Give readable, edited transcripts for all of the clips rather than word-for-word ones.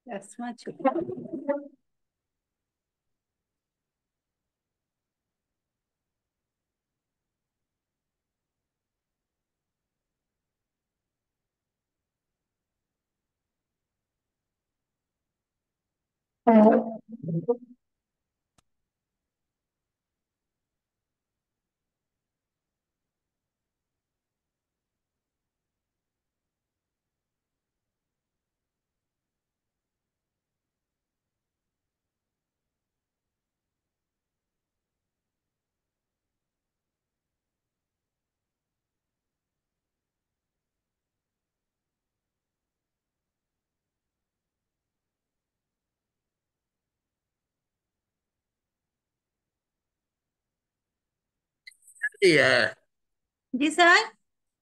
चश्मा छुपा। रही है। जी सर।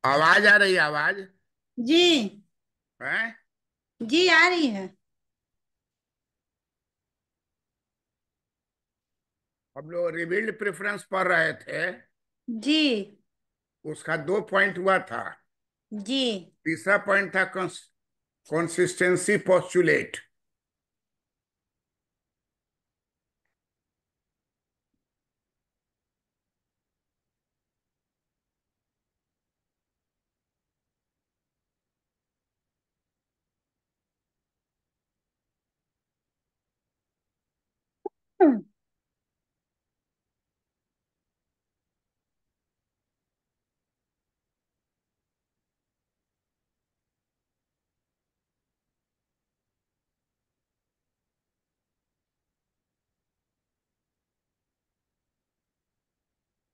आवाज आ रही है, आवाज जी। है। जी आ रही है। हम लोग रिबिल्ड प्रेफरेंस पढ़ रहे थे। जी। उसका 2 पॉइंट हुआ था। जी। तीसरा पॉइंट था कंसिस्टेंसी पोस्टुलेट। हम्म,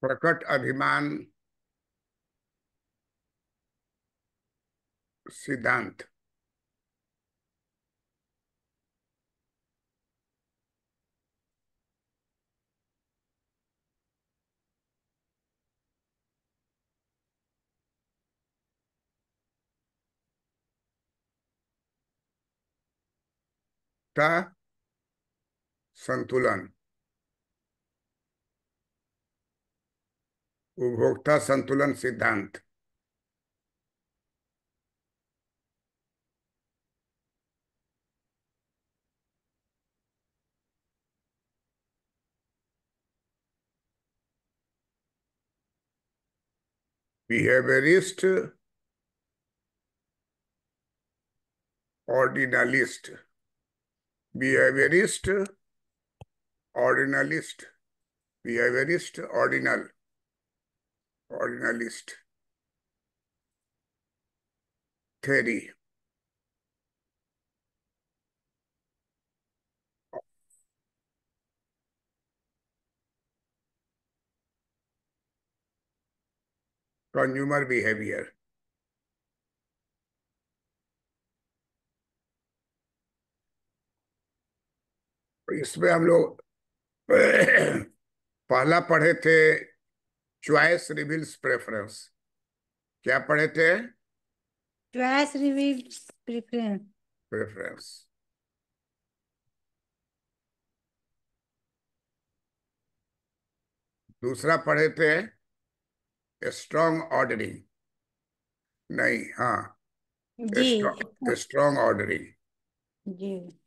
प्रकट अधिमान सिद्धांत। का संतुलन, उपभोक्ता संतुलन सिद्धांत। Behaviourist, ordinalist. Behaviourist, ordinalist. Behaviourist, ordinalist theory. Consumer behaviour. इसमें हम लोग पहला पढ़े थे चॉइस रिवील्स प्रेफरेंस। क्या पढ़े थे? Choice review preference. प्रेफरेंस। दूसरा पढ़े थे स्ट्रॉन्ग ऑर्डरिंग। नहीं, हाँ, जी। Strong ordering. जी।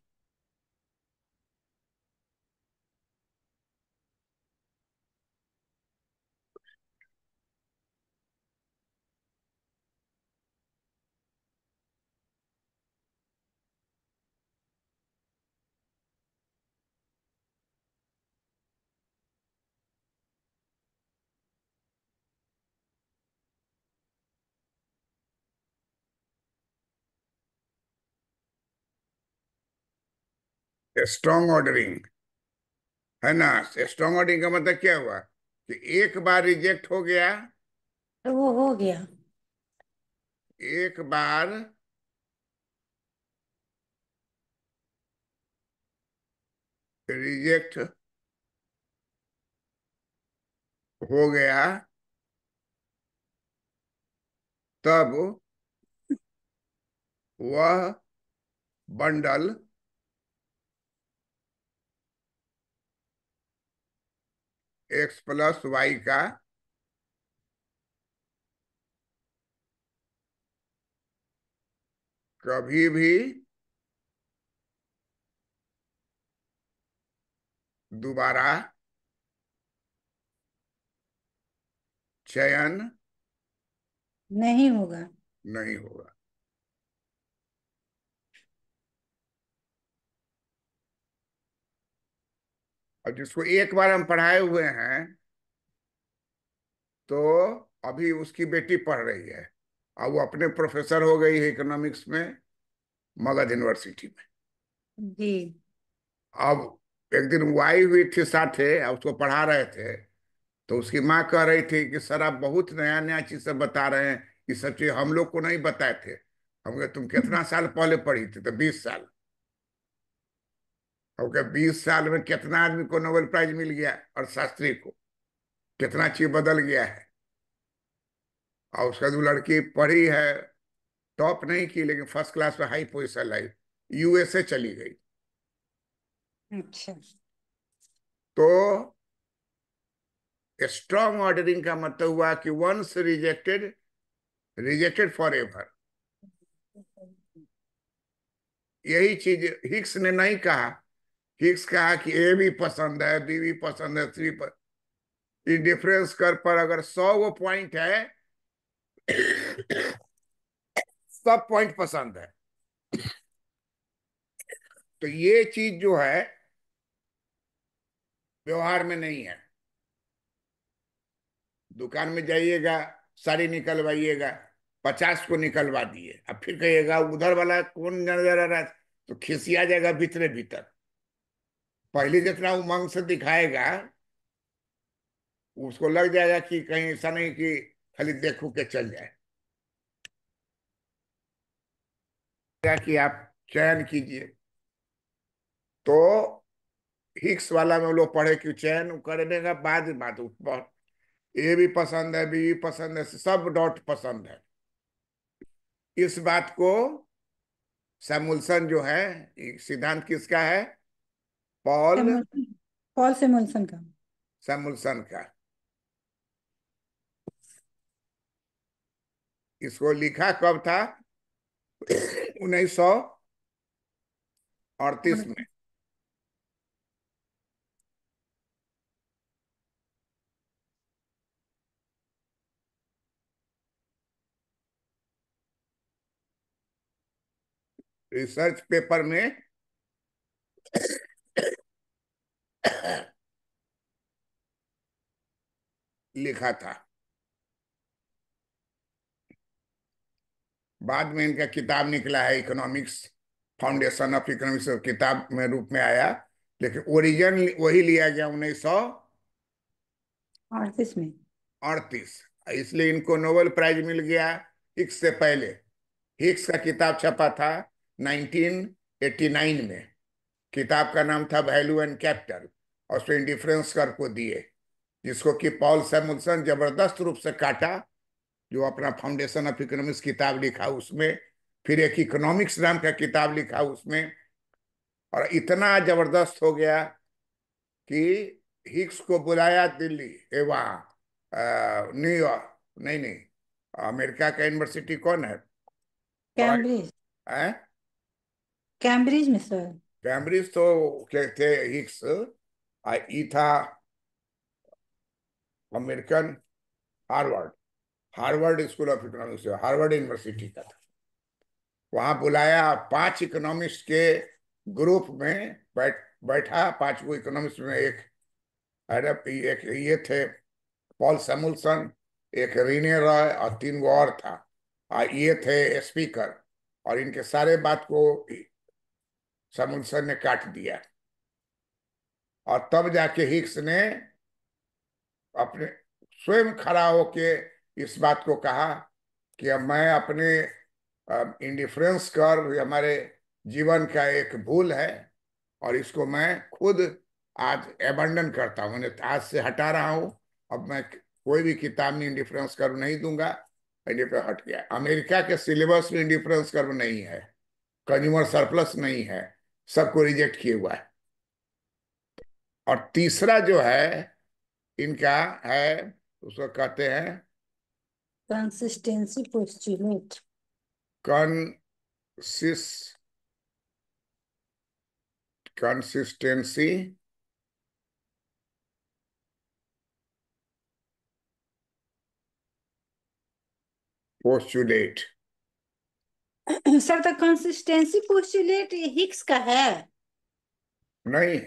स्ट्रॉन्ग ऑर्डरिंग है ना। स्ट्रॉन्ग ऑर्डरिंग का मतलब क्या हुआ कि एक बार रिजेक्ट हो गया। तो वो हो गया। एक बार रिजेक्ट हो गया तब वह बंडल X+Y का कभी भी दोबारा चयन नहीं होगा। नहीं होगा। और जिसको एक बार हम पढ़ाए हुए हैं, तो अभी उसकी बेटी पढ़ रही है, और वो अपने प्रोफेसर हो गई है इकोनॉमिक्स में, मगध यूनिवर्सिटी में। जी। अब एक दिन वो आई हुई थी साथे, और उसको पढ़ा रहे थे। तो उसकी माँ कह रही थी कि सर आप बहुत नया नया चीज सब बता रहे हैं, ये सब चीज हम लोग को नहीं बताए थे। हम कहे तुम कितना साल पहले पढ़ी थी? तो 20 साल। हम कहे 20 साल में कितना आदमी को नोबेल प्राइज मिल गया, और शास्त्री को कितना चीज बदल गया है। और उसका जो लड़की पढ़ी है, टॉप नहीं की, लेकिन फर्स्ट क्लास में हाई पोजीशन लाई, यूएसए चली गई। अच्छा। तो स्ट्रॉन्ग ऑर्डरिंग का मतलब हुआ कि once rejected, rejected forever. यही चीज हिक्स ने नहीं कहा। हिक्स कहा कि ए भी पसंद है, बी भी पसंद है, सी पर इंडिफरेंस कर पर अगर 100 पॉइंट है, सब पॉइंट पसंद है। तो ये चीज जो है व्यवहार में नहीं है। दुकान में जाइएगा, साड़ी निकलवाइएगा, 50 को निकलवा दिए, अब फिर कहिएगा उधर वाला कौन नजर आ रहा है, तो खिसिया जाएगा भीतरे भीतर। पहले जितना उमंग से दिखाएगा, उसको लग जाएगा कि कहीं ऐसा नहीं कि खाली देखो के चल जाए। क्या कि आप चयन कीजिए। तो हिक्स वाला में लोग पढ़े कि चयन करने का बाद बात ऊपर, ए भी पसंद है, बी भी पसंद है, सब डॉट पसंद है। इस बात को सैमुअल्सन जो है, ये सिद्धांत किसका है? Paul Samuelson. पॉल सैमुअल्सन का। सैमुअल्सन का। इसको लिखा कब था? 1938 में। रिसर्च पेपर में लिखा था। बाद में इनका किताब निकला है, इकोनॉमिक्स, फाउंडेशन ऑफ इकोनॉमिक्स, किताब में रूप में आया। लेकिन ओरिजिन वही लिया गया 38 में। 1938। इसलिए इनको नोबेल प्राइज मिल गया हिक्स से पहले। हिक्स का किताब छपा था 1989 में। किताब का नाम था वैल्यू एंड कैपिटल, और उसमें इंडिफरेंस कर को दिए, जिसको कि पॉल सैमुअल्सन जबरदस्त रूप से काटा, जो अपना फाउंडेशन ऑफ इकोनॉमिक्स किताब लिखा उसमें, फिर एक इकोनॉमिक्स नाम का किताब लिखा उसमें। और इतना जबरदस्त हो गया कि हिक्स को बुलाया दिल्ली, वहाँ न्यूयॉर्क, नहीं नहीं, अमेरिका का यूनिवर्सिटी कौन है पढ़ाई कैम्ब्रिज। है? कैम्ब्रिज में सर। कैम्ब्रिज तो के थे हिक्स। ई था American, Harvard, Harvard school of economics, Harvard university का था। वहां बुलाया, 5 इकोनॉमिस्ट के ग्रुप में बैठा, 5 इकोनॉमिस्ट में एक एक ये थे पॉल सैमुअल्सन, एक रीने रॉय, और 3 और था। ये थे स्पीकर। और इनके सारे बात को सैमुअल्सन ने काट दिया। और तब जाके हिक्स ने अपने स्वयं खड़ा होके इस बात को कहा कि अब मैं अपने इंडिफरेंस कर, ये हमारे जीवन का एक भूल है, और इसको मैं खुद आज एबंडन करता हूँ, मैंने आज से हटा रहा हूँ। अब मैं कोई भी किताब में इंडिफरेंस कर्व नहीं दूंगा। इंडिफरेंस हट गया। अमेरिका के सिलेबस में इंडिफरेंस कर्व नहीं है, कंज्यूमर सरप्लस नहीं है, सबको रिजेक्ट किए हुआ है। और तीसरा जो है इनका है, उसको कहते हैं consistency postulate. Concise consistency postulate. Sir, तो कंसिस्टेंसी पोस्टुलेट हिग्स का है। नहीं,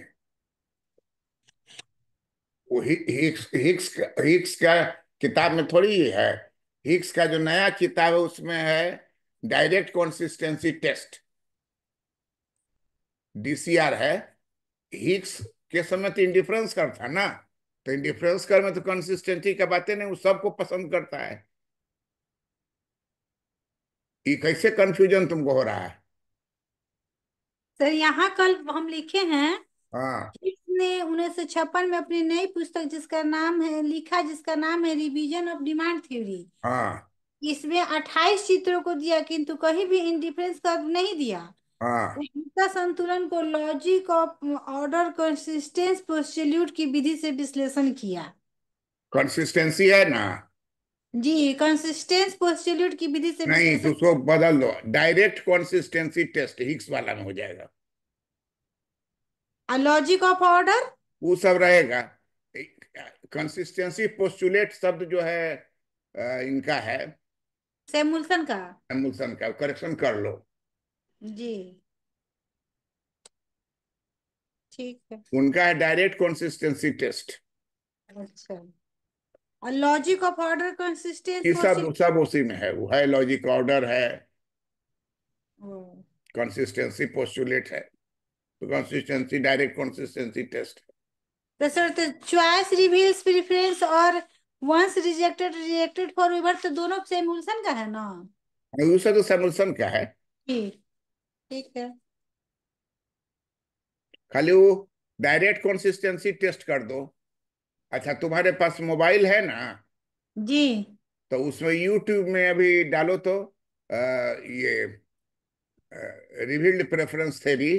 वो हिग्स का किताब में थोड़ी है। हिग्स का जो नया किताब है उसमें है डायरेक्ट कंसिस्टेंसी टेस्ट, डीसीआर है। हिग्स के समय तो इंडिफरेंस कर था ना, तो इंडिफरेंस कर में तो कंसिस्टेंसी का बातें नहीं, वो सबको पसंद करता है। ये कैसे कंफ्यूजन तुमको हो रहा है? सर, यहाँ कल हम लिखे हैं, हाँ इसने 1956 में अपनी नई पुस्तक जिसका नाम है रिवीजन ऑफ डिमांड थ्योरी। हाँ इसमें 28 चित्रों को दिया, किंतु कहीं भी इंडिफरेंस कर्व नहीं दिया। हाँ। उसका संतुलन को लॉजिक ऑफ ऑर्डर कंसिस्टेंस पोस्टिल्यूट की विधि से विश्लेषण किया। कंसिस्टेंसी है ना? जी, कंसिस्टेंस पोस्टिल्यूट की विधि से नहीं तो विश्लेषण। उसको बदल दो, डायरेक्ट कंसिस्टेंसी टेस्ट हिग्स वाला में हो जाएगा। लॉजिक ऑफ ऑर्डर वो सब रहेगा। कंसिस्टेंसी पोस्टुलेट शब्द जो है इनका है, सैमुअल्सन का। एमुल्सन का, करेक्शन कर लो। जी, ठीक है। उनका है डायरेक्ट कंसिस्टेंसी टेस्ट। अच्छा, और लॉजिक ऑफ ऑर्डर कंसिस्टेंस ये सब पोस्टिल्यूट। सब उसी में है, वो है लॉजिक ऑर्डर है, कंसिस्टेंसी पोस्टुलेट है, तो कंसिस्टेंसी डायरेक्ट कंसिस्टेंसी टेस्ट। तो सर, तो चॉइस रिवील्स प्रेफरेंस और वंस रिजेक्टेड फॉर रिवर्स, तो दोनों सैमुअल्सन का है ना? दूसरा तो सैमुअल्सन का है। जी, ठीक है। खाली वो डायरेक्ट कंसिस्टेंसी टेस्ट कर दो। अच्छा, तुम्हारे पास मोबाइल है ना? जी, तो उसमें यूट्यूब में अभी डालो तो ये रिवील्ड प्रेफरेंस थ्योरी,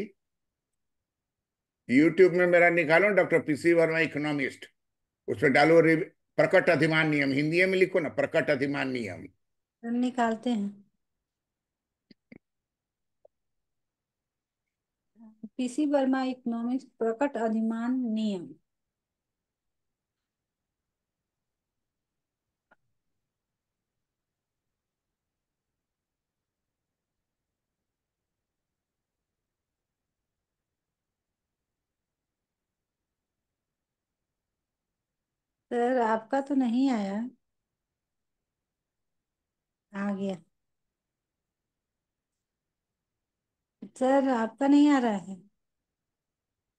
यूट्यूब में मेरा निकालो, डॉक्टर पीसी वर्मा इकोनॉमिस्ट, उसमें डालो प्रकट अधिमान नियम, हिंदी में लिखो ना, प्रकट अधिमान नियम। निकालते हैं। पीसी वर्मा इकोनॉमिक्स प्रकट अधिमान नियम। सर, आपका तो नहीं आया। आ गया। सर, आपका नहीं आ रहा है।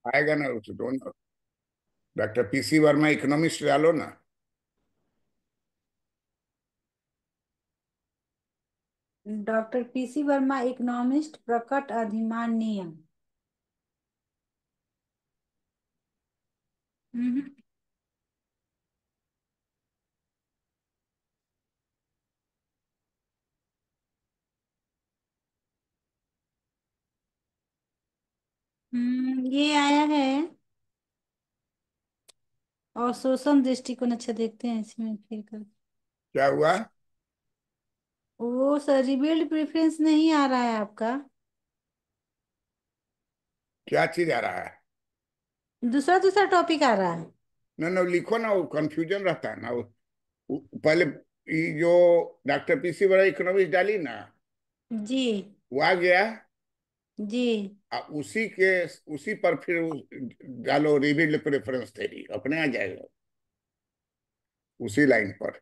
आएगा ना उस दोनों, डॉक्टर पीसी वर्मा इकोनॉमिस्ट डालो ना। डॉक्टर पीसी वर्मा इकोनॉमिस्ट प्रकट अधिमान नियम। हम्म। ये आया है। और शोषण दृष्टिकोण, अच्छा देखते हैं इसमें फिर कर। क्या हुआ? वो सर, रिबील्ड प्रेफरेंस नहीं आ रहा है आपका। क्या? क्या चीज आ रहा है? दूसरा दूसरा टॉपिक आ रहा है। ना ना, लिखो ना, वो कंफ्यूजन रहता है ना पहले ये जो डॉक्टर पीसी वर्मा इकोनॉमिस्ट डाली ना, जी। वो आ गया। जी। उसी के उसी पर फिर डालो रिवील्ड प्रेफरेंस थ्योरी, अपने आ जाएगा उसी लाइन पर।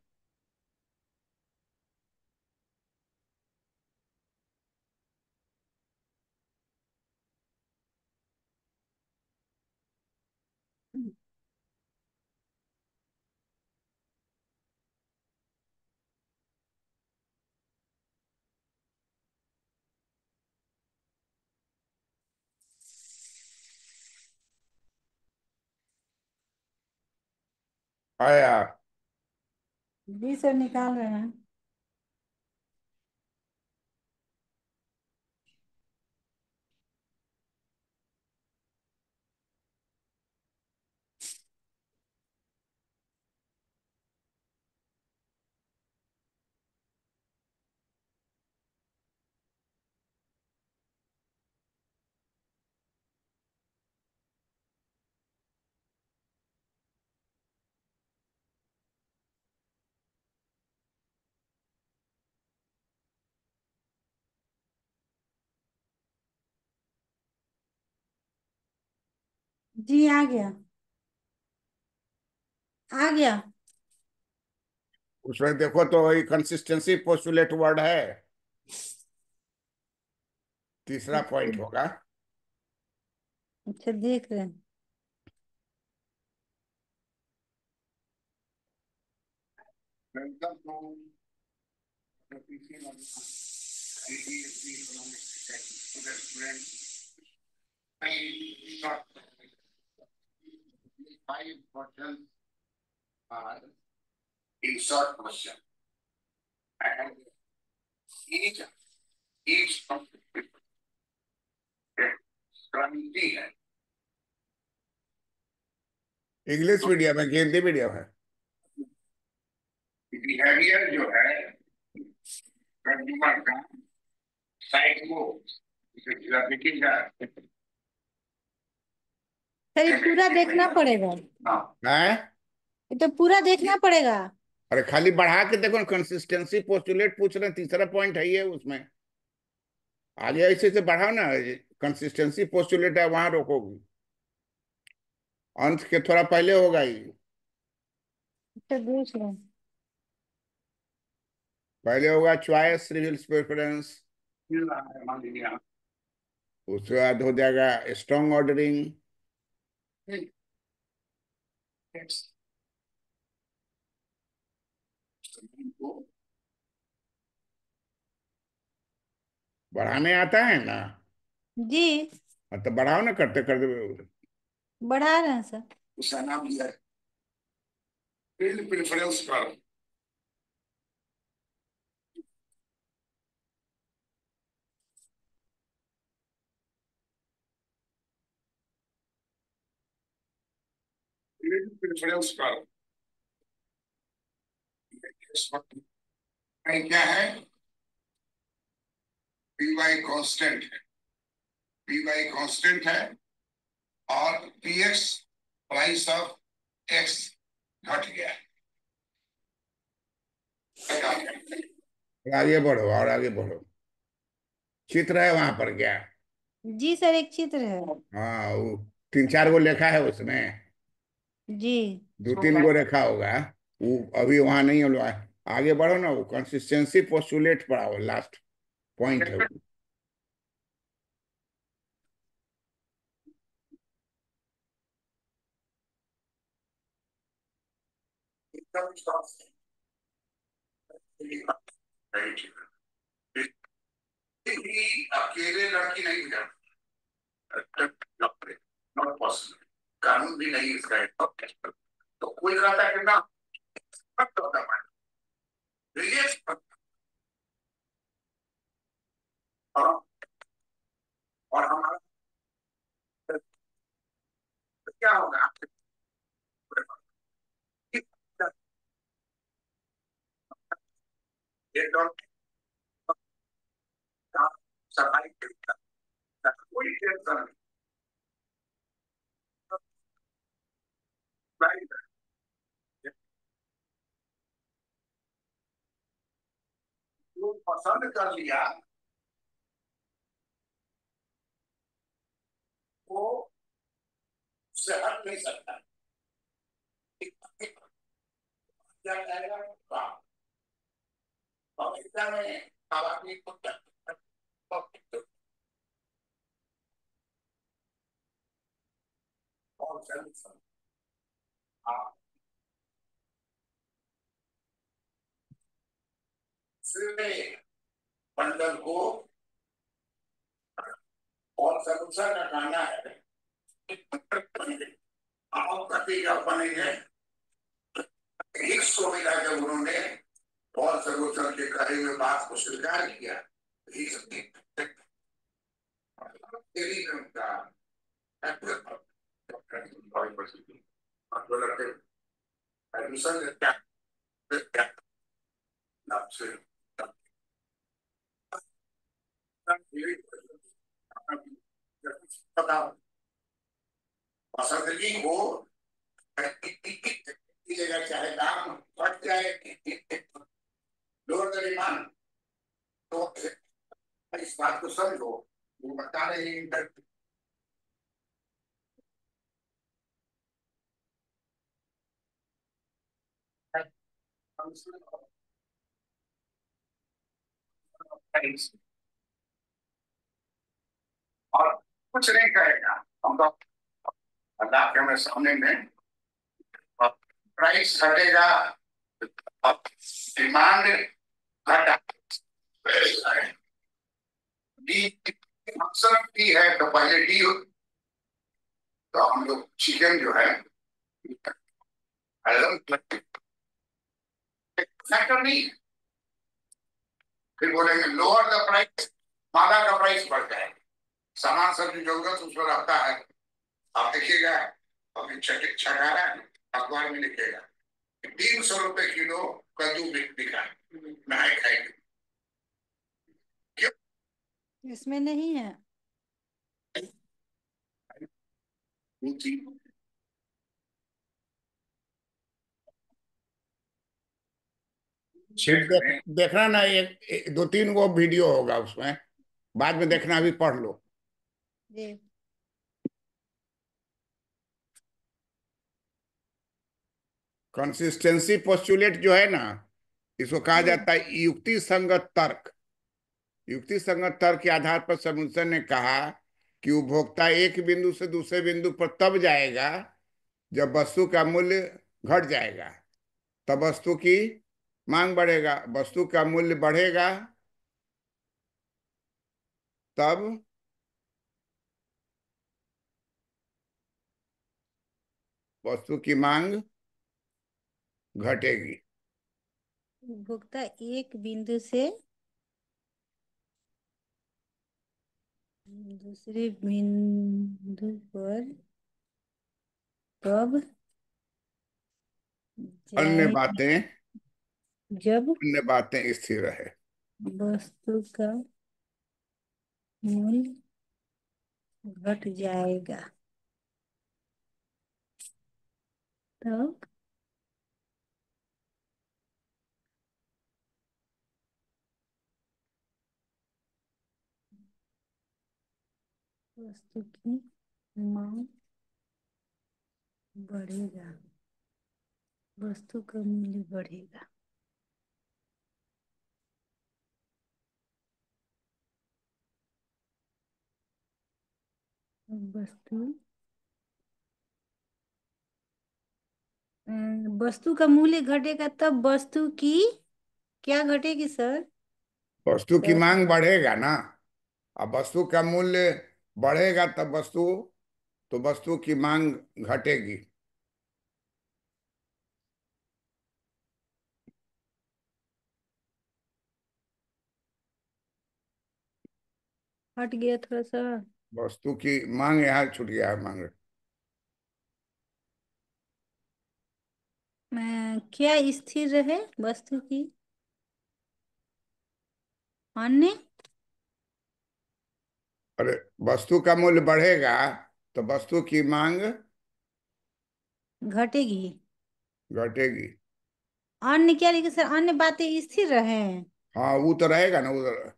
आया। जी सर, निकाल रहे हैं। जी आ गया। आ गया। उसमें देखो तो वही कंसिस्टेंसी पोस्टुलेट वर्ड है, तीसरा पॉइंट होगा। अच्छा देख रहे हैं। In short question, and each of क्रांति है। इंग्लिश मीडियम है कि हिंदी मीडियम है? बिहेवियर जो है कंज्यूमर का, साइको ट्रैफिकिंग का सर ये पूरा देखना पड़ेगा। है। ये तो पूरा देखना पड़ेगा। अरे खाली बढ़ा के देखो, कंसिस्टेंसी पोस्टुलेट पूछ रहे हैं, तीसरा पॉइंट है ये उसमें। आगे ऐसे से बढ़ाओ ना, कंसिस्टेंसी पोस्टुलेट है वहां रोकोगी, अंत के थोड़ा पहले होगा ही। अच्छा देख रहे हैं। पहले होगा चॉइस रिवील्स प्रेफरेंस, उसके बाद हो जाएगा स्ट्रॉन्ग ऑर्डरिंग, बढ़ाने आता है ना। जी हाँ, तो बढ़ाओ ना, करते करते। बढ़ा रहे हैं सर। उसका नाम दिया है field preference curve. Field preference curve इस वक्त क्या है? पी वाई कांस्टेंट है, पी वाई कांस्टेंट है, और P x price of x घट गया है। आगे बढ़ो और आगे बढ़ो, चित्र है वहां पर क्या? जी सर एक चित्र है। हाँ, वो तीन चार गो लिखा है उसमें, जी दो तीन गो रेखा होगा, वो अभी वहां नहीं है। आगे बढ़ो ना, वो कंसिस्टेंसी पोस्टुलेट पढ़ाओ, लास्ट पॉइंट है वो। अकेले लड़की नहीं मिला, नॉट पॉसिबल, कानून भी नहीं इसका है। तो कोई कहता है कि ना, और और हमारा क्या होगा? ये डॉक्टर सफाई कोई टेंशन नहीं, जो पसंद कर लिया वो उससे हट नहीं सकता। क्या कहेगा अमेरिका में आबादी को और मंडल को और सरूसा का कहना है आपका टीका बनेंगे। एक सौ मिला जब उन्होंने और सर्वोच्च के कहे हुए बात को स्वीकार किया, तेरी का एडमिशन पसंदगी हो जगह चाहे दाम बढ़ जाए, लोअर द डिमांड, तो इस बात को समझो। वो बता रहे हैं और कुछ नहीं करेगा। हम तो अल्लाह के हमें सामने में प्राइस घटेगा, डिमांड घटा, डी अक्सर डी है तो पहले डी हो, तो हम लोग चिकन जो है फैक्टर नहीं है। फिर बोलेंगे लोअर द प्राइस, मादा का प्राइस बढ़ जाएगा। सामान सब की जरूरत उसमें रहता है। आप देखिएगा अभी छठा है, अखबार में लिखेगा 300 रुपए किलो कद्दू बिका है, नहाए खाएंगे। क्यों? इसमें नहीं है। देखना ना, दो तीन गो वीडियो होगा उसमें, बाद में देखना, अभी पढ़ लो। जी। कंसिस्टेंसी पोस्टुलेट जो है ना, इसको कहा जाता है युक्ति संगत तर्क। युक्ति संगत तर्क के आधार पर समुच्चय ने कहा कि उपभोक्ता एक बिंदु से दूसरे बिंदु पर तब जाएगा जब वस्तु का मूल्य घट जाएगा, तब वस्तु की मांग बढ़ेगा। वस्तु का मूल्य बढ़ेगा तब वस्तु की मांग घटेगी। उपभोक्ता एक बिंदु से दूसरे बिंदु पर कब अन्य जाए बातें जब अन्य बातें स्थिर रहे, वस्तु का मूल्य घट जाएगा, तब वस्तु की मांग बढ़ेगा, वस्तु का मूल्य बढ़ेगा। वस्तु वस्तु का मूल्य घटेगा तब वस्तु की क्या घटेगी सर? वस्तु की मांग बढ़ेगा ना। अब वस्तु का मूल्य बढ़ेगा तब तो वस्तु की मांग घटेगी। हट गया थोड़ा सा, वस्तु की मांग यहाँ छूट गया है, मांग। क्या स्थिर रहे वस्तु की अन्य? अरे, वस्तु का मूल्य बढ़ेगा तो वस्तु की मांग घटेगी, घटेगी। अन्य क्या लिखे सर? अन्य बातें स्थिर रहे। हाँ, वो तो रहेगा ना उधर,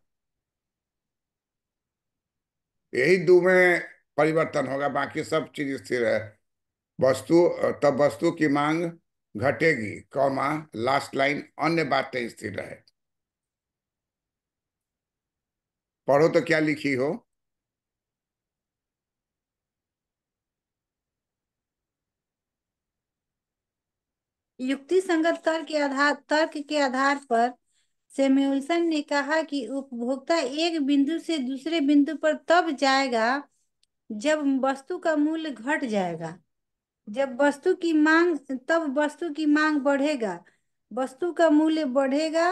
यही दो में परिवर्तन होगा, बाकी सब चीज स्थिर है। वस्तु तब वस्तु की मांग घटेगी, कॉमा लास्ट लाइन अन्य बातें स्थिर रहे। पढ़ो तो क्या लिखी हो। युक्ति संगत तर्क के आधार पर सैमुअल्सन ने कहा कि उपभोक्ता एक बिंदु से दूसरे बिंदु पर तब जाएगा जब वस्तु का मूल्य घट जाएगा, तब वस्तु की मांग बढ़ेगा, वस्तु का मूल्य बढ़ेगा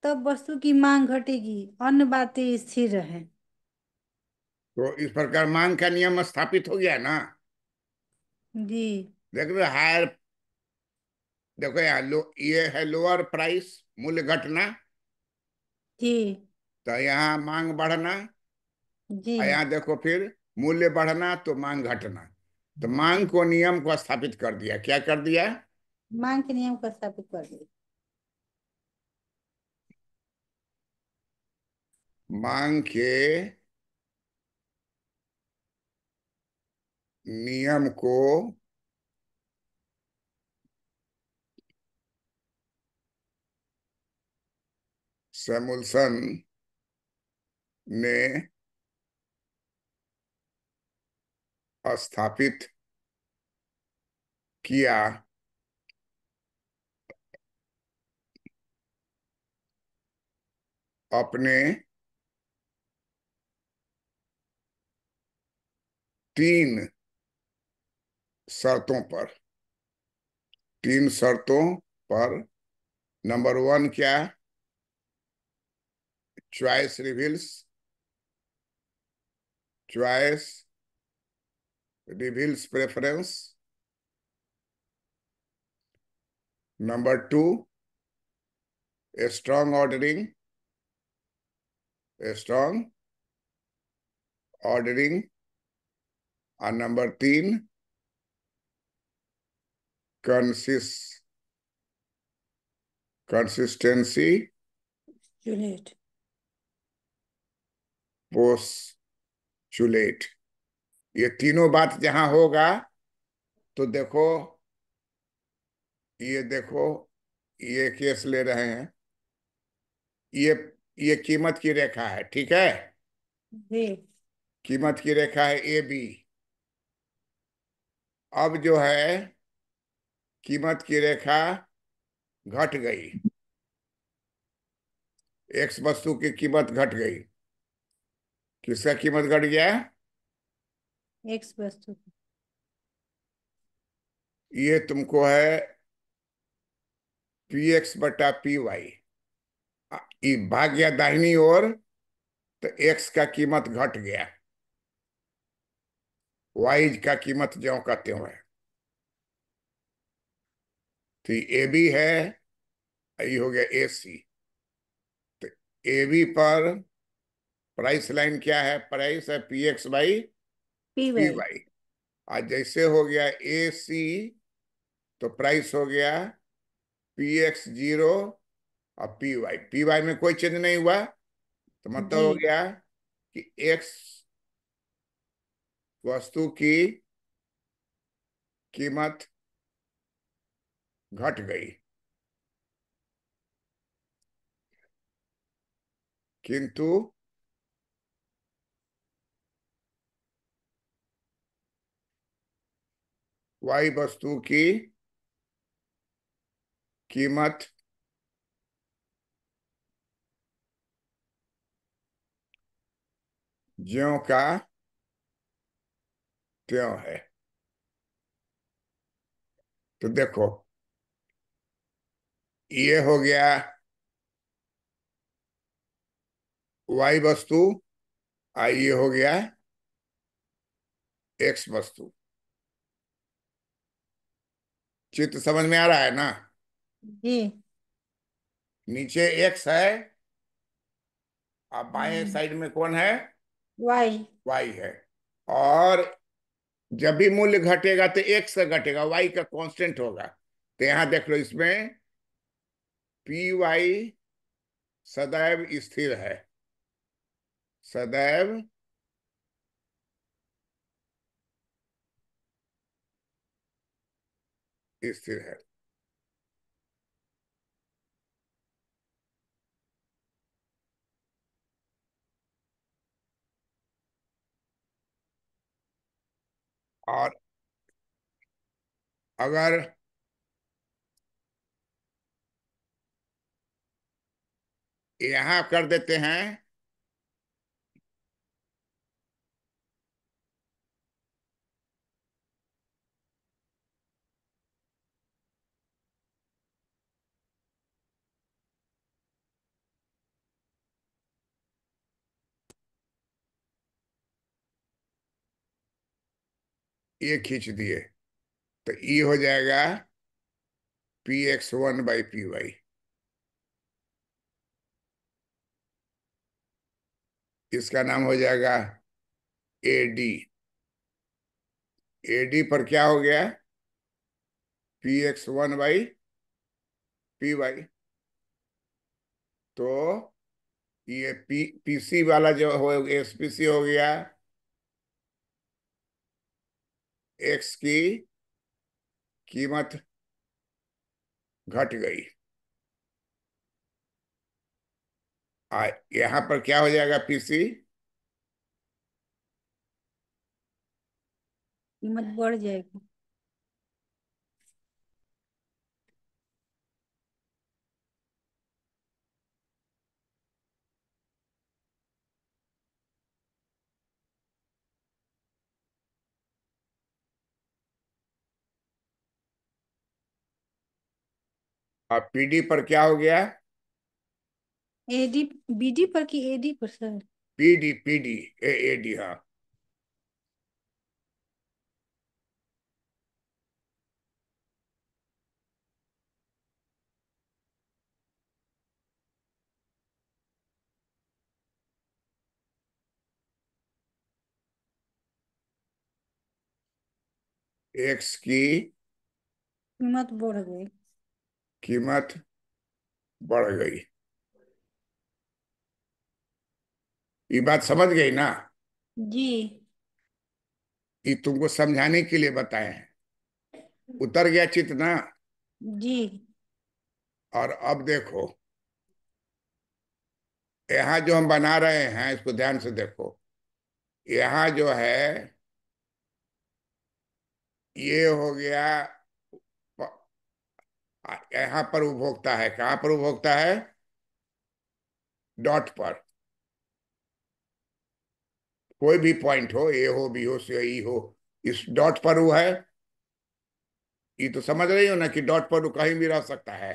तब वस्तु की मांग घटेगी, अन्य बातें स्थिर रहे। तो इस प्रकार मांग का नियम स्थापित हो गया ना। जी। देख लो हायर, देखो यहाँ ये है लोअर प्राइस, मूल्य घटना। जी। तो यहाँ मांग बढ़ना। जी। और यहाँ देखो फिर मूल्य बढ़ना तो मांग घटना। तो मांग को नियम को स्थापित कर दिया। क्या कर दिया? मांग के नियम को स्थापित कर दिया। मांग के नियम को सैमुअल्सन ने स्थापित किया अपने 3 शर्तों पर। 3 शर्तों पर। नंबर 1 क्या? Choice reveals. Choice reveals preference. Number 2, strong ordering. Strong ordering. और number 3, consis consistency unit. Postulate. ये तीनों बात जहां होगा तो देखो, ये देखो, ये केस ले रहे हैं। ये ये कीमत की रेखा है, ठीक है। जी। कीमत की रेखा है AB। अब जो है कीमत की रेखा घट गई। X वस्तु की कीमत घट गई। किसका कीमत घट गया? एक्स वस्तु। ये तुमको है PX/PY। ये भाग गया दाहिनी ओर, तो X का कीमत घट गया, Y का कीमत ज्यों का त्यों है। तो ये AB है, ये हो गया AC। तो AB पर प्राइस लाइन क्या है? प्राइस है पी वाई। PX/PY। आज जैसे हो गया AC, तो प्राइस हो गया PX0 और PY में कोई चेंज नहीं हुआ, तो मतलब जी। हो गया कि X वस्तु की कीमत घट गई, किंतु Y वस्तु की कीमत ज्यों का त्यों है। तो देखो, ये हो गया Y वस्तु, ये हो गया X वस्तु। चित्र समझ में आ रहा है ना? जी। नीचे X है, अब बाएं साइड में कौन है? वाई। Y है। और जब भी मूल्य घटेगा तो X का घटेगा, Y का कांस्टेंट होगा। तो यहां देख लो, इसमें PY सदैव स्थिर है। सदैव स्थिर है। और अगर यहां कर देते हैं, ये खींच दिए, तो ये हो जाएगा PX1/PY। इसका नाम हो जाएगा AD। AD पर क्या हो गया? PX1/PY। तो ये PC वाला जो हो, SPC हो गया, X की कीमत घट गई। यहाँ पर क्या हो जाएगा, पीसी? कीमत बढ़ जाएगी। और पीडी पर क्या हो गया? एडी, बीडी पर कि एडी पर सर? पीडी, पीडी, एडी, हाँ। एक्स की कीमत बढ़ गई। कीमत बढ़ गई। ये बात समझ गई ना? जी। ये तुमको समझाने के लिए बताए हैं। उतर गया चित्त ना? जी। और अब देखो, यहाँ जो हम बना रहे हैं इसको ध्यान से देखो। यहाँ जो है, ये हो गया यहाँ पर उपभोक्ता है। कहाँ पर उपभोक्ता है? डॉट पर। कोई भी पॉइंट हो, ए हो, बी हो, सी, ई हो, इस डॉट पर वो है। ये तो समझ रही हो ना कि डॉट पर वो कहीं भी रह सकता है।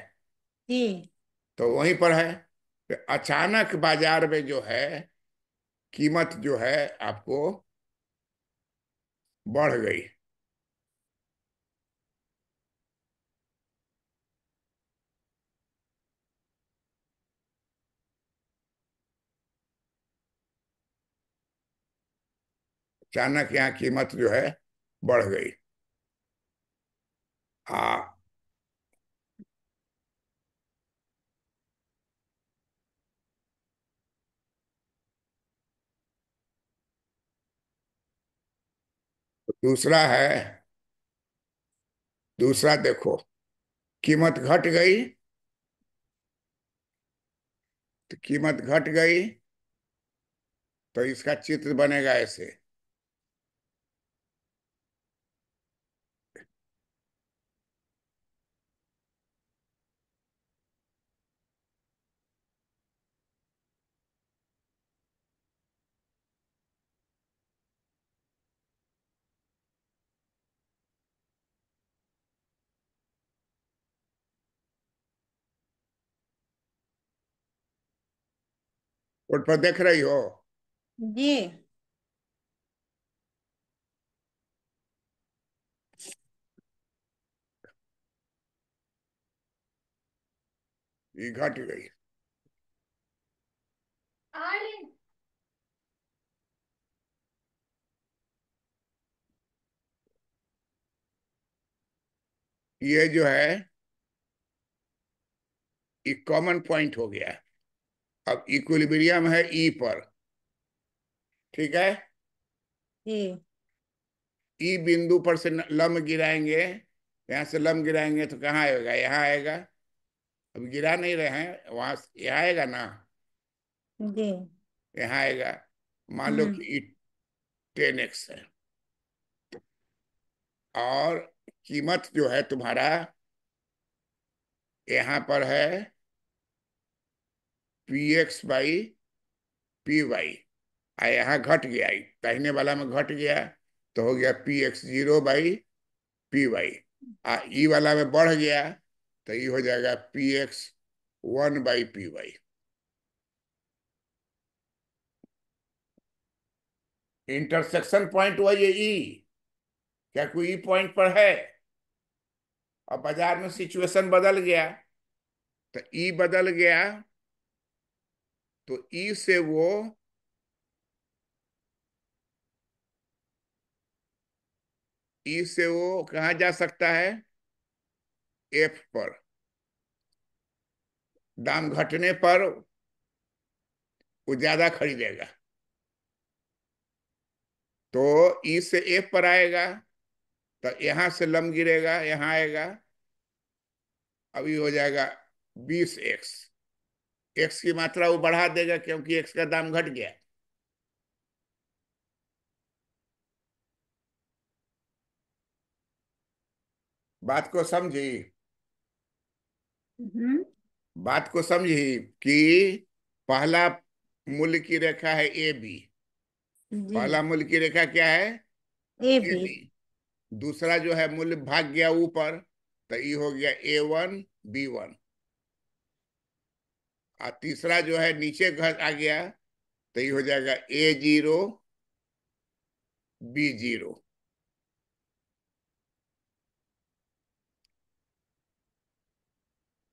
जी। तो वहीं पर है। तो अचानक बाजार में जो है, कीमत जो है आपको बढ़ गई। अचानक यहाँ कीमत जो है बढ़ गई। हाँ। दूसरा है, दूसरा देखो, कीमत घट गई। तो कीमत घट गई तो इसका चित्र बनेगा ऐसे। बोर्ड पर देख रही हो? जी। ये घट गई। ये जो है, ये कॉमन पॉइंट हो गया। अब इक्विलिब्रियम है ई पर। ठीक है। जी। ई बिंदु पर से लम्ब गिराएंगे। यहाँ से लम्ब गिराएंगे तो कहाँ आएगा? यहाँ आएगा। अब गिरा नहीं रहे हैं, वहां यहाँ आएगा ना? जी। यहाँ आएगा। मान लो हम्म। कि ई 10x है। और कीमत जो है तुम्हारा यहाँ पर है px/py। यहाँ घट गया, दाहिने वाला में घट गया तो हो गया px0/py। ई वाला में बढ़ गया तो ये हो जाएगा px1/py। इंटरसेक्शन पॉइंट हुआ ये ई। क्या कोई ई पॉइंट पर है? अब बाजार में सिचुएशन बदल गया। तो ई बदल गया तो ई से वो कहाँ जा सकता है? एफ पर। दाम घटने पर वो ज्यादा खरीदेगा तो ई से एफ पर आएगा। तो यहां से लम गिरेगा, यहाँ आएगा। अभी हो जाएगा 20x। एक्स की मात्रा वो बढ़ा देगा क्योंकि एक्स का दाम घट गया। बात को समझी? हम्म। बात को समझी कि पहला मूल्य की रेखा है ए बी। जी। पहला मूल्य की रेखा क्या है? ए ए बी। बी। दूसरा जो है मूल्य भाग गया ऊपर, तो ये हो गया A1 B1। और तीसरा जो है नीचे घर आ गया, तो ये हो जाएगा A0 B0।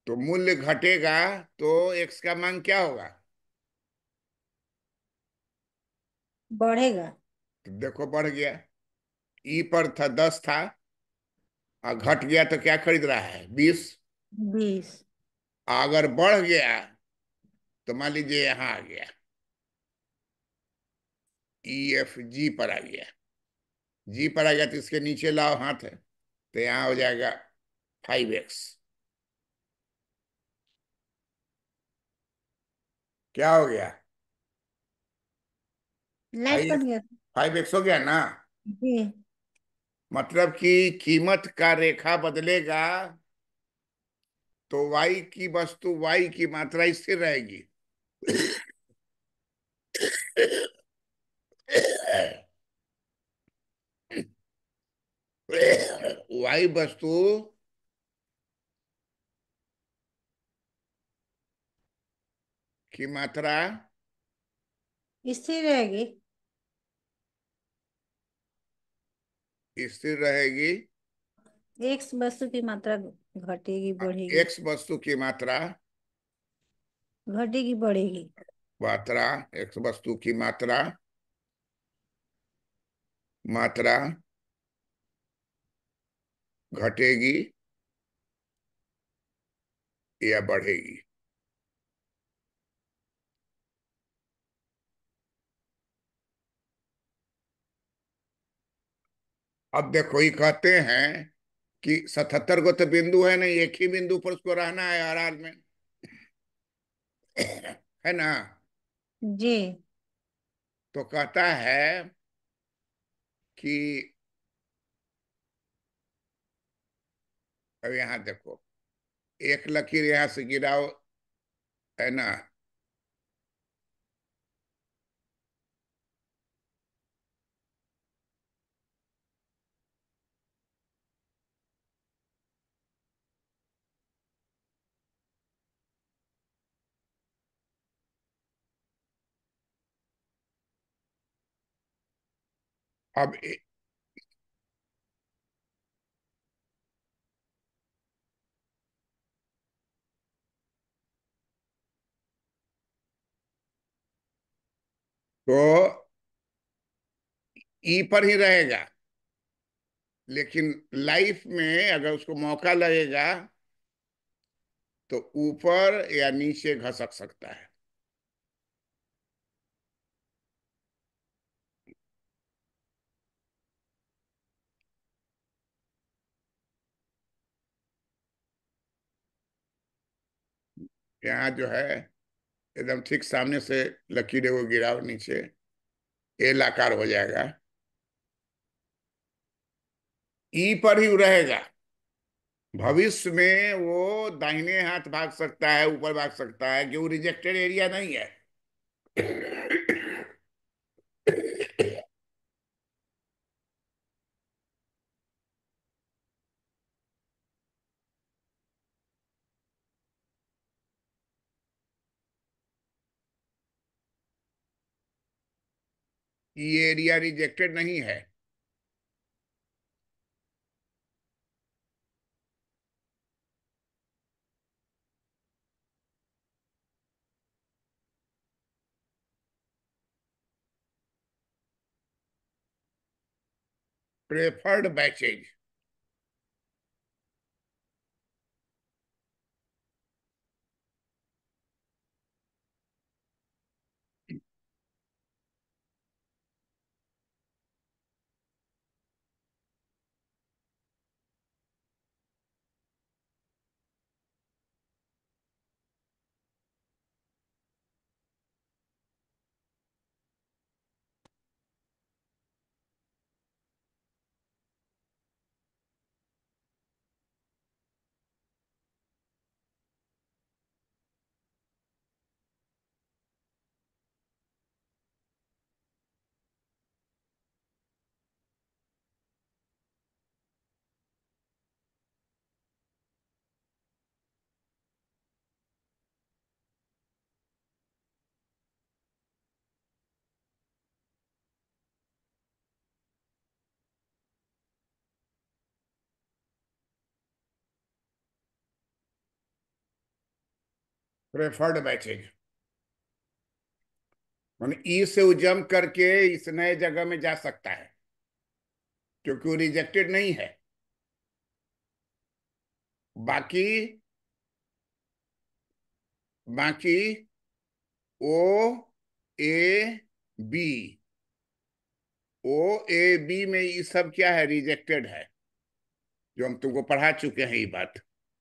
तो मूल्य घटेगा तो एक्स का मान क्या होगा? बढ़ेगा। तो देखो बढ़ गया। ई पर था 10 था, और घट गया तो क्या खरीद रहा है? 20। 20। अगर बढ़ गया तो मान लीजिए यहां आ गया, EFG पर आ गया। जी पर आ गया तो इसके नीचे लाओ हाथ है, तो यहां हो जाएगा 5x। क्या हो गया? लाइट कट फाइव गया। 5x हो गया ना। जी। मतलब कि कीमत का रेखा बदलेगा तो y की वस्तु, y की मात्रा स्थिर रहेगी। y वस्तु की मात्रा स्थिर रहेगी। स्थिर रहेगी। एक वस्तु की मात्रा घटेगी बढ़ेगी। x वस्तु की मात्रा, घटेगी बढ़ेगी। मात्रा, x वस्तु की मात्रा, मात्रा घटेगी या बढ़ेगी। अब देखो ये कहते हैं कि 77 को तो बिंदु है नहीं, एक ही बिंदु पर उसको रहना है हर हाल में, है ना। जी। तो कहता है कि अब यहां देखो, एक लकीर यहां से गिराओ, है ना। अब तो ई पर ही रहेगा, लेकिन लाइफ में अगर उसको मौका लगेगा तो ऊपर या नीचे घसक सकता है। यहाँ जो है एकदम ठीक सामने से लकीरें वो गिराओ नीचे, एल आकार हो जाएगा। ई पर ही रहेगा। भविष्य में वो दाहिने हाथ भाग सकता है, ऊपर भाग सकता है, क्यों? रिजेक्टेड एरिया नहीं है। ये एरिया रिजेक्टेड नहीं है। Preferred batches. प्रेफर्ड बैचेज मान ई से वो जंप करके इस नए जगह में जा सकता है, क्योंकि वो रिजेक्टेड नहीं है। बाकी बाकी ओ A B, O A B में ये सब क्या है, रिजेक्टेड है, जो हम तुमको पढ़ा चुके हैं ये बात।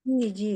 जी जी।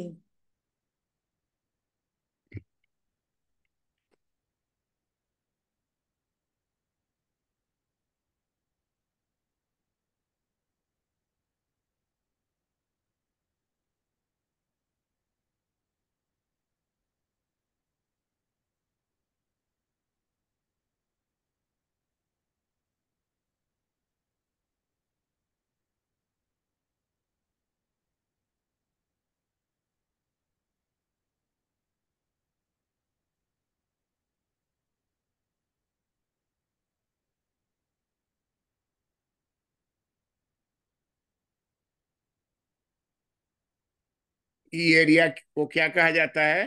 ई एरिया को क्या कहा जाता है,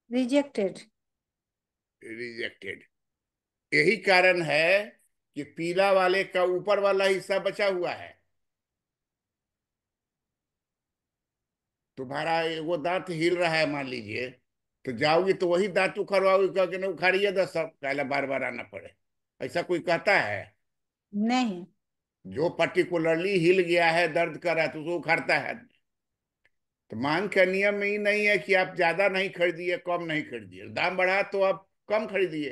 रिजेक्टेड। रिजेक्टेड। यही कारण है कि पीला वाले का ऊपर वाला हिस्सा बचा हुआ है। तुम्हारा वो दांत हिल रहा है मान लीजिए, तो जाओगी तो वही दांत उखड़वाओगी, कह के ना उखाड़िए दस सब कहला बार बार आना पड़े, ऐसा कोई कहता है? नहीं। जो पर्टिकुलरली हिल गया है, दर्द कर रहा है, तो उसको उखाड़ता है आदमी। तो मांग का नियम में ही नहीं है कि आप ज्यादा नहीं खरीदिए, कम नहीं खरीदिए। दाम बढ़ा तो आप कम खरीदिए,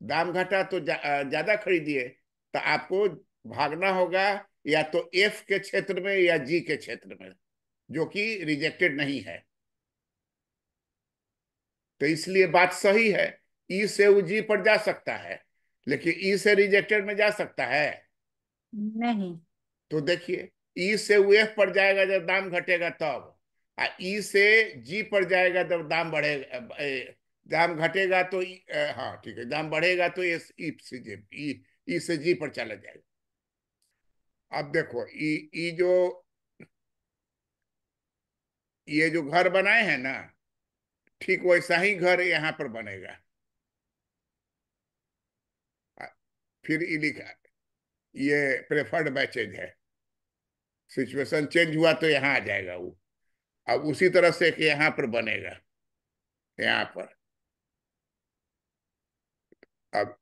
दाम घटा तो ज्यादा खरीदिए। तो आपको भागना होगा या तो एफ के क्षेत्र में या जी के क्षेत्र में, जो कि रिजेक्टेड नहीं है। तो इसलिए बात सही है, ई से वो जी पर जा सकता है, लेकिन ई से रिजेक्टेड में जा सकता है? नहीं। तो देखिए, ई से वो एफ पर जाएगा जब दाम घटेगा तब, ई से जी पर जाएगा जब दाम बढ़ेगा, दाम घटेगा तो हाँ ठीक है, दाम बढ़ेगा तो एस ई से जी, ई से जी पर चला जाएगा। अब देखो ई जो ये जो घर बनाए हैं ना, ठीक वैसा ही घर यहाँ पर बनेगा। आ, फिर ई लिखा, ये प्रेफर्ड बैचेज है, सिचुएशन चेंज हुआ तो यहाँ आ जाएगा वो। अब उसी तरह से कि यहाँ पर बनेगा, यहाँ पर अब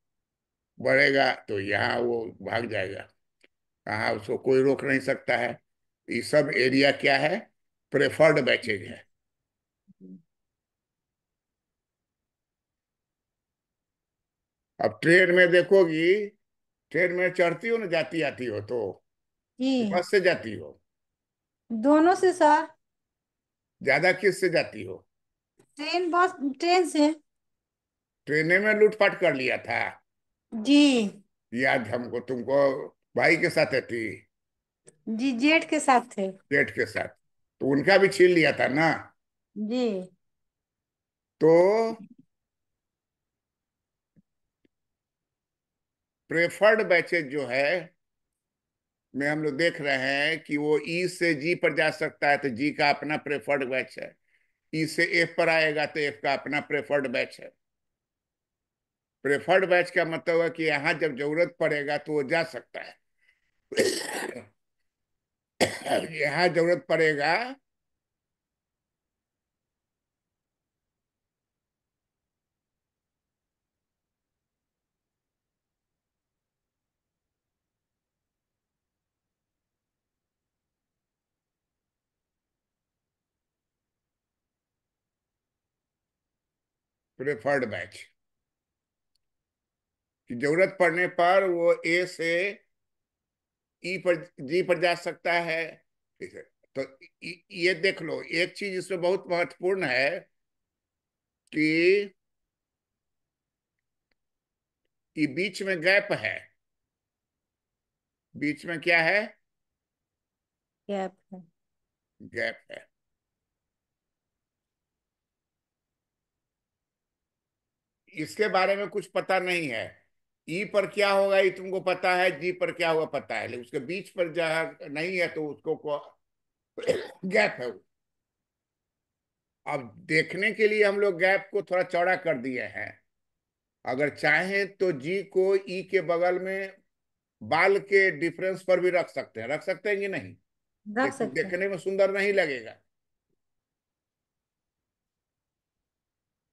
बढ़ेगा तो यहाँ वो भाग जाएगा, कहाँ उसको कोई रोक नहीं सकता है। ये सब एरिया क्या है, प्रेफर्ड बैचेज है। अब ट्रेन में देखोगी, ट्रेन में चढ़ती हो ना, जाती आती हो तो, जी। बस से जाती हो, दोनों से सर। ज्यादा किस से जाती हो? ट्रेन, बस ट्रेन से। ट्रेने में लूटपाट कर लिया था, जी। याद हमको, तुमको भाई के साथ थी, जी, जेठ के साथ थे। जेठ के साथ, तो उनका भी छीन लिया था ना। जी। तो प्रेफर्ड बैचेज जो है में हम लोग देख रहे हैं कि वो ई से जी पर जा सकता है, तो जी का अपना प्रेफर्ड बैच है। ई से एफ पर आएगा तो एफ का अपना प्रेफर्ड बैच है। प्रेफर्ड बैच का मतलब है कि यहाँ जब जरूरत पड़ेगा तो वो जा सकता है। यहाँ जरूरत पड़ेगा, प्रेफर्ड बैच की जरूरत पड़ने पर वो ए से ई पर, जी पर जा सकता है। ठीक है, तो ये देख लो, एक चीज इसमें बहुत महत्वपूर्ण है कि ये बीच में गैप है। बीच में क्या है, गैप है। गैप है। इसके बारे में कुछ पता नहीं है, ई पर क्या होगा ये तुमको पता है, जी पर क्या होगा पता है, लेकिन उसके बीच पर जहाँ नहीं है तो उसको गैप है वो। अब देखने के लिए हम लोग गैप को थोड़ा चौड़ा कर दिए हैं। अगर चाहें तो जी को ई के बगल में बाल के डिफरेंस पर भी रख सकते हैं कि नहीं? रख लेकिन सकते हैं। देखने में सुंदर नहीं लगेगा।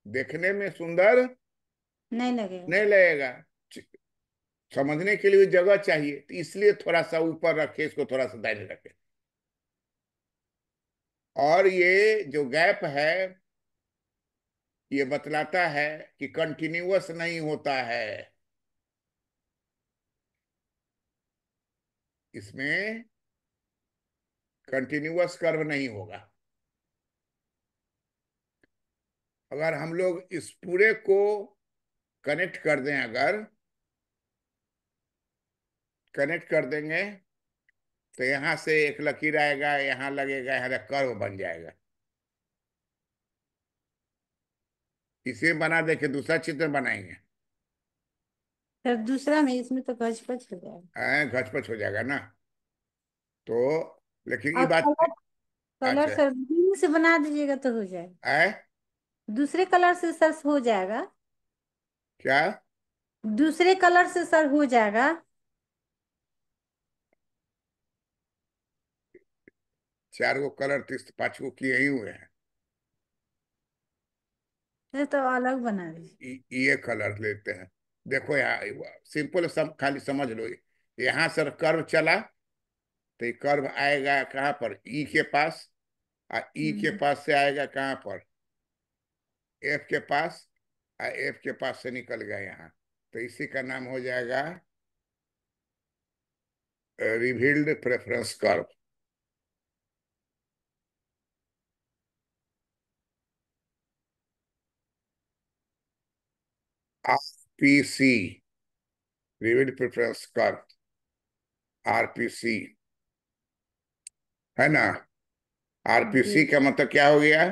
देखने में सुंदर नहीं लगेगा। नहीं लगेगा। समझने के लिए जगह चाहिए, तो इसलिए थोड़ा सा ऊपर रखे, इसको थोड़ा सा दाहिने रखे। और ये जो गैप है, ये बतलाता है कि कंटिन्यूअस नहीं होता है। इसमें कंटिन्यूअस कर्व नहीं होगा। अगर हम लोग इस पूरे को कनेक्ट कर दें, अगर कनेक्ट कर देंगे, तो यहां से एक लकीर आएगा, यहां लगेगा, यहां कर्व बन जाएगा। इसे बना दे के दूसरा चित्र बनाएंगे, फिर दूसरा में इसमें तो गज पच हो जाएगा। घचपच हो जाएगा ना। तो लेकिन ये और बात। कलर, कलर अच्छा। सर ग्रीन से बना दीजिएगा तो हो जाएगा। है दूसरे कलर से सर हो जाएगा। क्या? दूसरे कलर से सर हो जाएगा। 4 गो कलर, 5 गो किए ही हुए हैं। ये तो अलग बना दीजिए। ये कलर लेते हैं। देखो यहाँ सिंपल, खाली समझ लो। यहाँ सर कर्व चला, तो ये कर्व आएगा कहाँ पर? ई के पास। ई के हम्म। पास से आएगा कहाँ पर? एफ के पास। एफ के पास से निकल गया यहाँ। तो इसी का नाम हो जाएगा revealed preference curve. RPC, revealed preference curve, RPC, है ना? आरपीसी जी। का मतलब क्या हो गया?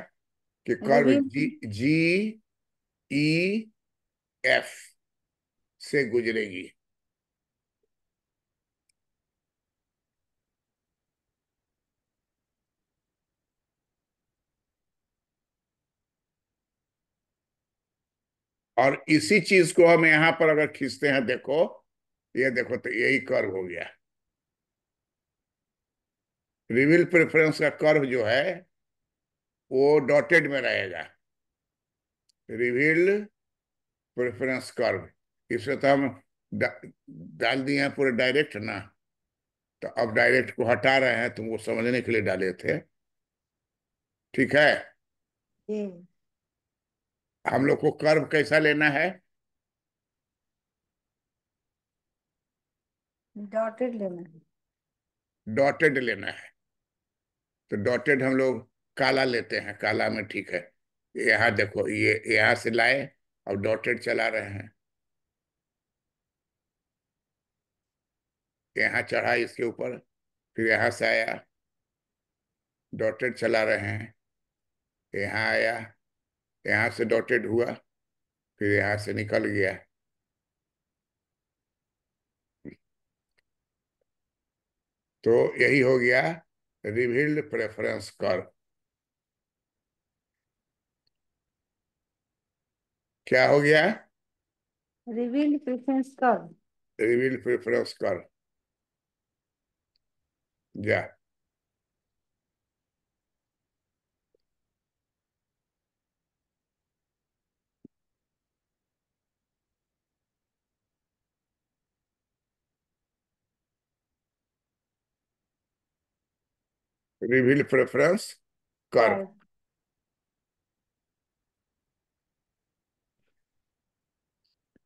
कि कर्व रिवील। जी, जी ई एफ से गुजरेगी। और इसी चीज को हम यहां पर अगर खींचते हैं, देखो, ये देखो, तो यही कर्व हो गया। रिवील प्रेफरेंस का कर्व जो है, वो डॉटेड में रहेगा। रिवील प्रेफरेंस कर्व, इसमें तो हम डा, डाल दिए हैं पूरे डायरेक्ट ना। तो अब डायरेक्ट को हटा रहे हैं, तुमको समझने के लिए डाले थे। ठीक है। जी। हम लोग को कर्व कैसा लेना है? डॉटेड लेना है। डॉटेड लेना है। तो डॉटेड हम लोग काला लेते हैं, काला में ठीक है। यहाँ देखो, ये यहाँ से लाए और डॉटेड चला रहे हैं। यहाँ चढ़ा इसके ऊपर, फिर यहाँ से आया, डॉटेड चला रहे हैं। यहाँ आया, यहाँ से डॉटेड हुआ, फिर यहाँ से निकल गया। तो यही हो गया रिवील्ड प्रेफरेंस कर्व। क्या हो गया? Revealed preference curve. Revealed preference curve. जा। Revealed preference curve curve.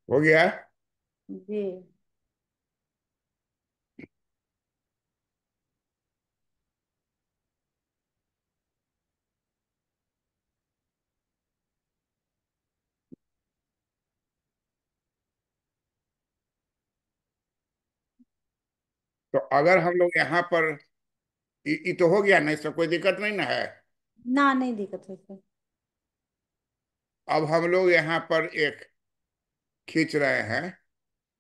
हो गया। जी। तो अगर हम लोग यहाँ पर, ये तो हो गया ना, इसमें कोई दिक्कत नहीं ना है। ना, नहीं दिक्कत है सर। अब हम लोग यहाँ पर एक खींच रहे हैं।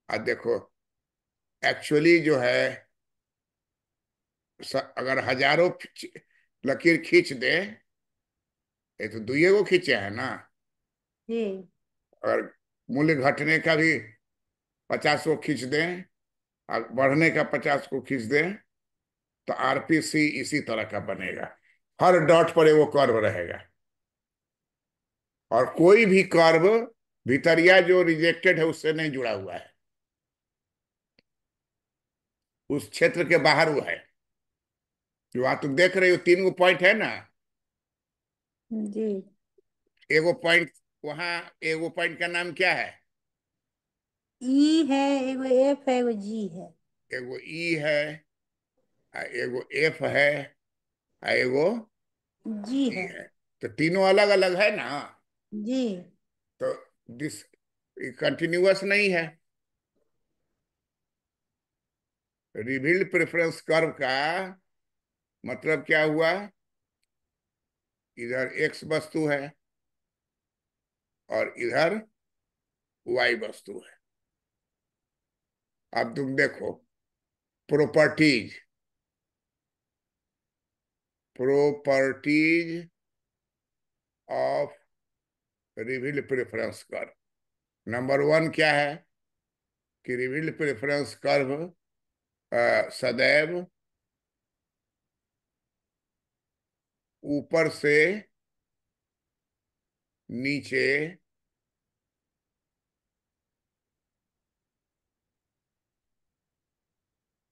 और देखो, एक्चुअली जो है, अगर हजारों लकीर खींच दे, ये तो दुइये को खींचे है ना। जी अगर मूल्य घटने का भी 50 को खींच दें और बढ़ने का 50 को खींच दें, तो आरपीसी इसी तरह का बनेगा। हर डॉट पर वो कर्व रहेगा, और कोई भी कर्व भीतरिया जो रिजेक्टेड है उससे नहीं जुड़ा हुआ है, उस क्षेत्र के बाहर वो है। जो वहां तुम देख रहे हो 3 गो पॉइंट है ना, जी। एगो पॉइंट, वहां एगो पॉइंट का नाम क्या है? ई है, एगो एफ है, एगो जी है। एगो ई है, एगो एफ है, एगो जी जी है। है। तो तीनों अलग अलग है ना। जी। तो दिस कंटिन्यूअस नहीं है। रिवील्ड प्रेफरेंस कर्व का मतलब क्या हुआ? इधर एक्स वस्तु है और इधर वाई वस्तु है। अब तुम देखो, properties, properties of revealed preference curve. Number 1 क्या है? कि रिवील्ड प्रेफरेंस कर्व सदैव ऊपर से नीचे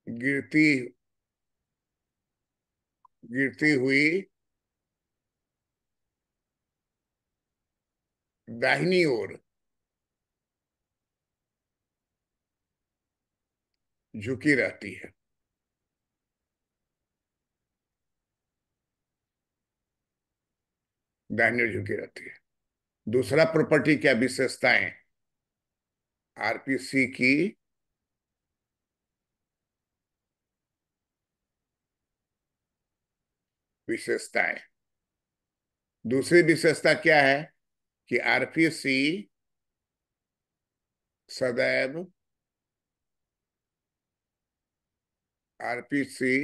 गिरती गिरती हुई दाहिनी ओर झुकी रहती है। दाहिनी ओर झुकी रहती है। दूसरा प्रॉपर्टी क्या, विशेषताएं आरपीसी की विशेषताएं। दूसरी विशेषता क्या है? कि आरपीसी सदैव आरपीसी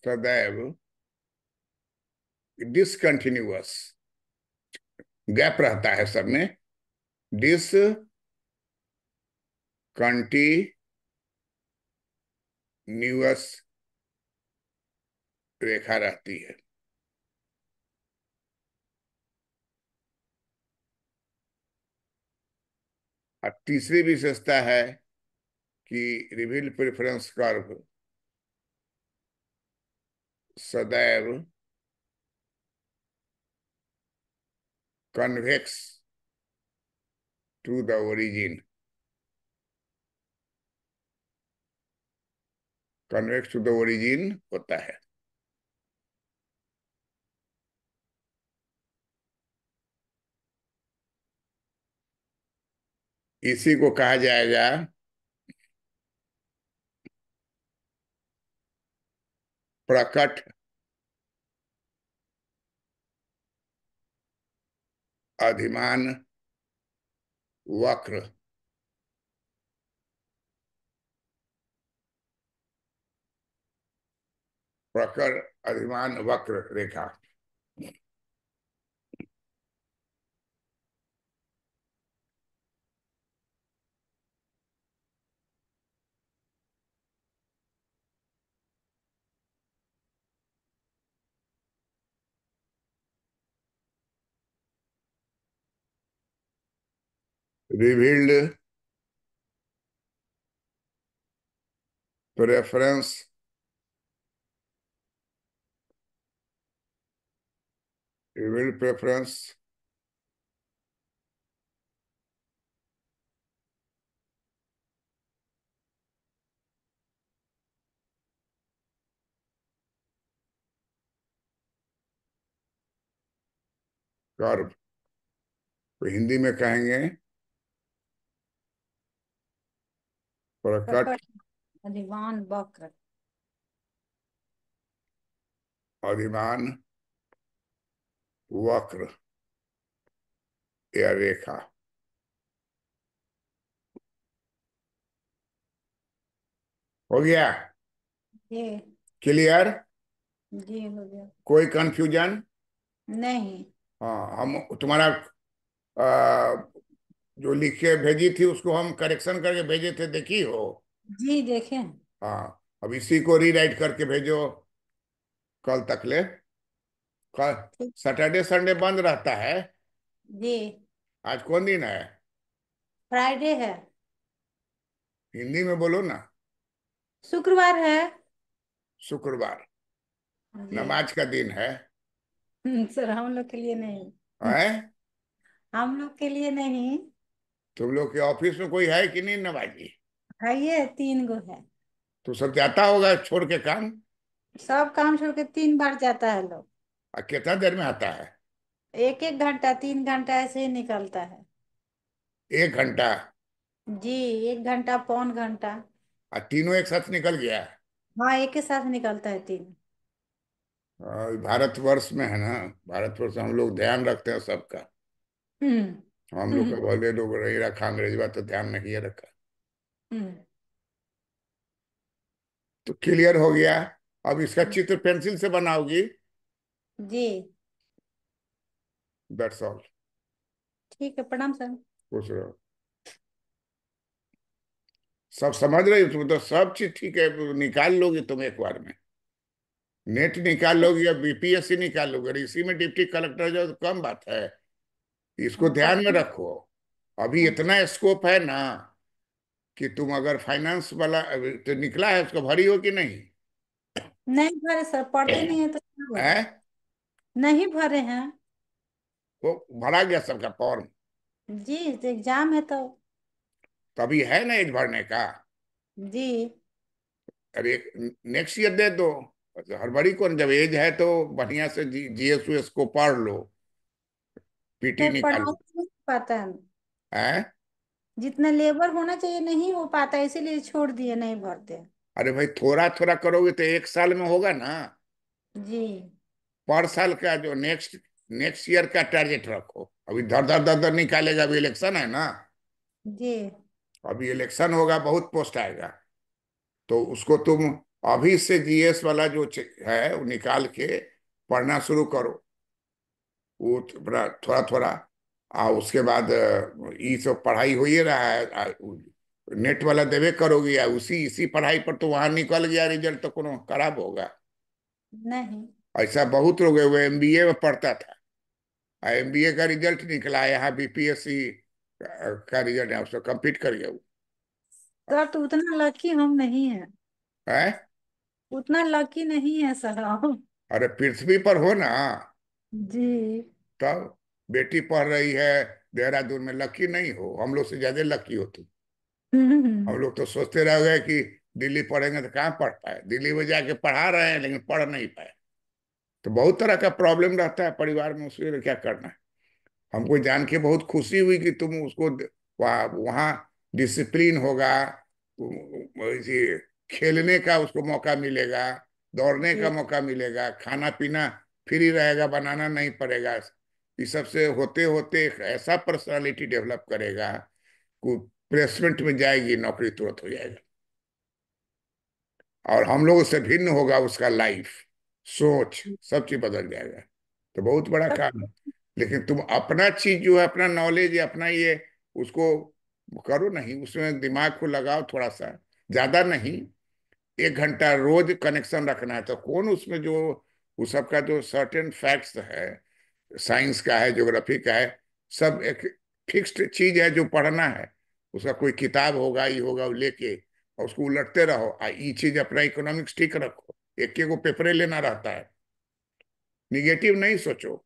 सदैव डिसकंटिन्यूअस, गैप रहता है सब में, डिसकंटिन्यूअस रेखा रहती है। और तीसरी विशेषता है कि रिवील प्रेफरेंस कर्व सदैव convex to the origin, convex to the origin होता है। इसी को कहा जाएगा प्रकट अधिमान वक्र। प्रकट अधिमान वक्र रेखा। Revealed preference revealed preference curve तो हिंदी में कहेंगे प्रकट प्रकट अधिमान वक्र। अधिमान वक्र या रेखा। हो गया? ये। क्लियर? जी हो गया। कोई कंफ्यूजन? नहीं। हाँ, हम तुम्हारा आ, जो लिख के भेजी थी उसको हम करेक्शन करके भेजे थे, देखी हो? जी देखें। हाँ, अब इसी को रीराइट करके भेजो कल तक ले। कल ठीक। सैटरडे संडे बंद रहता है। जी। आज कौन दिन है? फ्राइडे है। हिंदी में बोलो ना। शुक्रवार है। शुक्रवार। जी। नमाज का दिन है। सर हम लोग के लिए नहीं। है? हम लोग के लिए नहीं। तुम लोग के ऑफिस में कोई है कि नहीं नमाजी? है, ये 3 गो है। तो सब जाता होगा छोड़ के काम। सब काम छोड़ के 3 बार जाता है लोग। और कितना देर में आता है? 1-1 घंटा 3 घंटा ऐसे ही निकलता है। 1 घंटा? जी। 1 घंटा पौन घंटा। और तीनों एक साथ निकल गया? हाँ, एक के साथ निकलता है 3। भारतवर्ष में है ना। भारतवर्ष में हम लोग ध्यान रखते हैं सबका। हम्म। हम लोग का हम्म। भले लोग नहीं रखा, अंग्रेजी बात तो ध्यान नहीं रखा। हम्म। तो क्लियर हो गया। अब इसका चित्र पेंसिल से बनाओगी? जी। That's all. ठीक है, प्रणाम सर। पूछ रहे हो? सब समझ रही हो तुम तो, सब चीज ठीक है, निकाल लोगी तुम एक बार में। नेट निकाल लोगी या बीपीएससी निकाल लोगे, और इसी में डिप्टी कलेक्टर जो, तो कम बात है। इसको हम ध्यान में पढ़ते। रखो। अभी अच्छा। इतना स्कोप है ना कि तुम अगर फाइनेंस वाला तो निकला है, उसको भरी हो कि नहीं? नहीं भरे सर, पढ़ते नहीं है तो क्या भरे। है? नहीं भरे हैं। वो भरा गया सबका फॉर्म? जी, तो एग्जाम है तो। तो अभी है ना एज भरने का? जी। अरे नेक्स्ट ईयर दे दो। अच्छा, हड़बड़ी कौन, जब एज है तो बढ़िया से जीएस वीएस को पढ़ लो, पीटी सर पढ़ाई निकालो। नहीं हो पाता है। है? जितना लेबर होना चाहिए नहीं हो पाता, इसीलिए छोड़ दिए, नहीं भरते। अरे भाई, थोड़ा थोड़ा करोगे तो एक साल में होगा ना। जी। पर साल का जो नेक्स्ट नेक्स्ट ईयर का टारगेट रखो। अभी धर धर धर धर निकालेगा, अभी इलेक्शन है ना। जी। अभी इलेक्शन होगा, बहुत पोस्ट आएगा। तो उसको तुम अभी से जीएस वाला जो है वो निकाल के पढ़ना शुरू करो। वो थोड़ा थोड़ा। उसके बाद ये सब पढ़ाई हो ही रहा है। नेट वाला देवे करोगे, या उसी इसी पढ़ाई पर तो वहां निकल गया रिजल्ट, तो कोनो खराब होगा? नहीं। ऐसा बहुत लोग है, वो एमबीए में पढ़ता था, एमबीए का रिजल्ट निकला, यहाँ बीपीएससी का रिजल्ट है, उसको कंप्लीट कर गया वो। सर तो उतना लकी हम नहीं है। है? उतना लकी नहीं है सर हम। अरे पृथ्वी पर हो ना। जी। तब बेटी पढ़ रही है देहरादून में, लकी नहीं हो? हम लोग से ज्यादा लकी हो तुम। हम लोग तो सोचते रह गए कि दिल्ली पढ़ेंगे तो कहाँ पढ़ पाए, दिल्ली में जाके पढ़ा रहे हैं लेकिन पढ़ नहीं पाए। तो बहुत तरह का प्रॉब्लम रहता है परिवार में, उसके लिए क्या करना है। हमको जान के बहुत खुशी हुई कि तुम उसको वहाँ वहाँ डिसिप्लिन होगा, इसी खेलने का उसको मौका मिलेगा, दौड़ने का जी। मौका मिलेगा, खाना पीना फ्री रहेगा, बनाना नहीं पड़ेगा। इस सब से होते होते एक ऐसा पर्सनालिटी डेवलप करेगा कि प्लेसमेंट में जाएगी, नौकरी तुरंत हो जाएगा। और हम लोग से भिन्न होगा उसका लाइफ, सोच, सब चीज बदल जाएगा। तो बहुत बड़ा तब। काम है। लेकिन तुम अपना चीज जो है, अपना नॉलेज या अपना ये, उसको करो नहीं, उसमें दिमाग को लगाओ थोड़ा सा, ज्यादा नहीं। 1 घंटा रोज कनेक्शन रखना है, तो कौन उसमें जो उस सबका जो सर्टेन फैक्ट्स है, साइंस का है, ज्योग्राफी का है, सब एक फिक्स्ड चीज है जो पढ़ना है। उसका कोई किताब होगा, ये होगा, वो लेके और उसको उलटते रहो। ये चीज अपना इकोनॉमिक्स ठीक रखो, एक एक को पेपरे लेना रहता है। निगेटिव नहीं सोचो,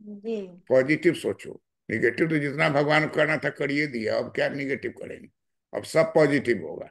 जी। पॉजिटिव सोचो। निगेटिव तो जितना भगवान को करना था करिए दिया, अब क्या निगेटिव करेंगे? अब सब पॉजिटिव होगा।